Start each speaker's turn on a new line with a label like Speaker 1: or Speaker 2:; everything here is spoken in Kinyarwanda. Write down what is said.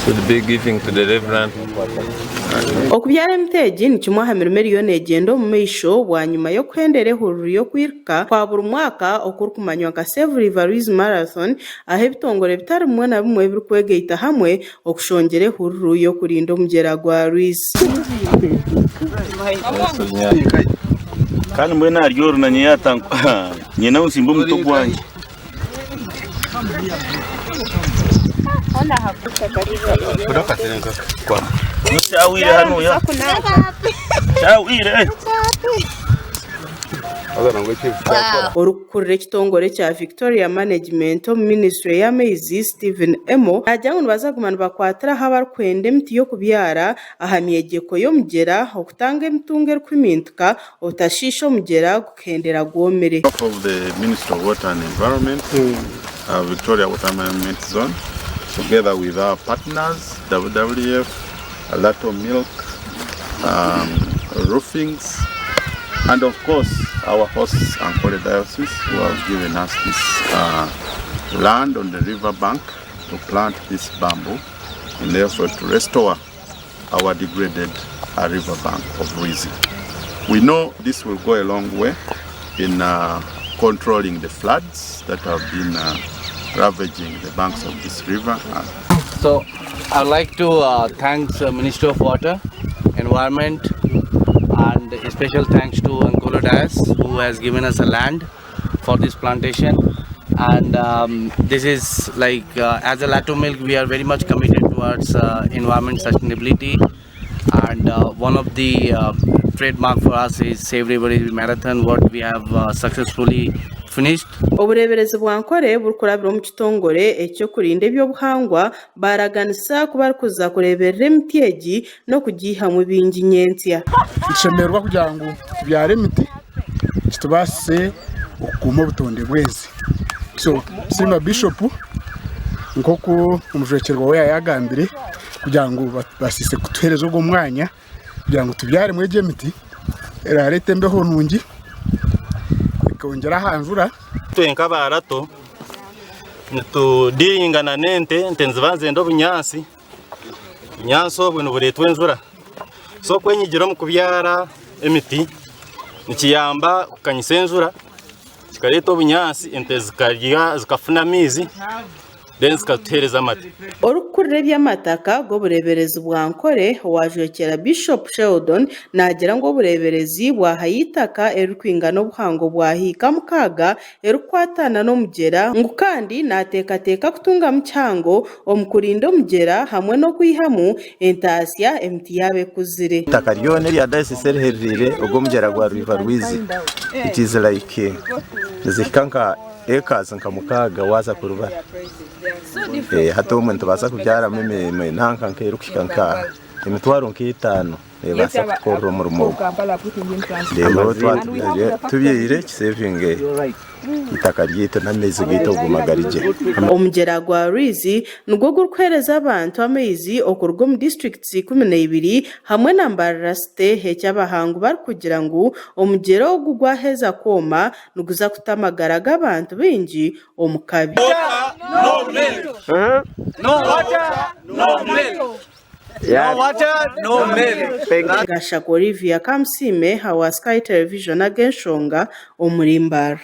Speaker 1: should be giving to the Reverend.
Speaker 2: Okubyara Emiti ni kimwe ha mirimo eriyo negenda omu maisho bwanyuma y'okuhendera ehuriro y'okwiruka kwa buri mwaka okurikumanywa nka Save River Louise Marathon aho ebitongore bitari bimwe na bimwe birikwegaita hamwe okushongera ehuriro y'okurinda omugyera gwa Louise.
Speaker 3: Kandi mwe naryo runanye yatankwa nyina usimbo muto gwanjye. Shawire hano ya. Shawire.
Speaker 2: Orukurira ekitongore kya Victoria Management Ministry y'amaizi Stephen Emo ajya ngo bazagumana bakwatira aho barikwenda emiti yo kubyara aha myegeko y'omugyera okutanga emitungo erikwimintika obutashiisha omugyera gukendera gwomere.
Speaker 4: Of the Ministry of Water and Environment, Victoria Water Management Zone, together with our partners, WWF, Lato Milk, Roofings, and of course our host Ankole Diocese, who have given us this land on the river bank to plant this bamboo in the effort to restore our degraded river bank of Louise. We know this will go a long way in controlling the floods that have been ravaging the banks of this river.
Speaker 5: So I would like to thank the Ministry of Water, Environment, and a special thanks to Ankole Diocese who has given us a land for this plantation. And this is like as a Lato Milk, we are very much committed towards environment sustainability. And one of the trademark for us is Save River Marathon, what we have successfully finished.
Speaker 2: Oburebeerezi bwa Ankole burukurabira mu kitongore ekyo kurinda ebyobuhangwa baraganisa kuba barikuza kureberera emiti egi no kugihamu bingi nyensya.
Speaker 6: Nshemerwa kugira ngo tubyare emiti kitubase okukuma obutonde bwezi. So Sima Bishop nkoko omujwekerwa we yagambire kugira ngo basise kutuhereza ogwo mwanya kugira ngo tubyare mwege emiti erarete mbeho nungi ikongera hanjura
Speaker 3: Twenka barato nitudingana nente nzibanze ndo bunyansi nyanso bwino buretwe nzura so kwenyigiro mu kubyara emiti nikiyamba kukanyisenzura kikareta obunyansi ente zikarya zikafuna mizi then zikatuhereza amata.
Speaker 2: Orukurira eby'amataka g'oburebeerezi bwa Ankole wajwekera Bishop Sheldon nagira ngo oburebeerezi bwahayitaka erikwingana obuhango bwahiika 6 erikwatana n'omugyera ngu kandi nateekateeka kutunga mukyango omu kurinda omugyera hamwe n'okwihamu entaasya emiti yabe kuzire.
Speaker 7: Itaka ryona erya diocese erihererire ogw'omugyera gwa River Louise, it is like zihika nka acres nka 6 waza kurubara. Hata umuntu baza kubyaramo imirimo ntanka nk'erukushika nka emitwaro nk'itano basa gukora umurimo. Rero tubyire kisevinge itaka ryito n'amezi gito gumagarije.
Speaker 2: Omugyera gwa Louise nugwo gurikwereza abantu amaizi okurwa mu districts 12 hamwe na Mbarara state eky'abahangu bari kugira ngo omugyera ogu gwaheza koma nuguza kutamagara g'abantu bingi omukabi.
Speaker 5: No water, no milk. No water, no milk.
Speaker 2: Gashaka Olivia Kamsime, Hawa Sky Television agenshonga omuri Mbarara.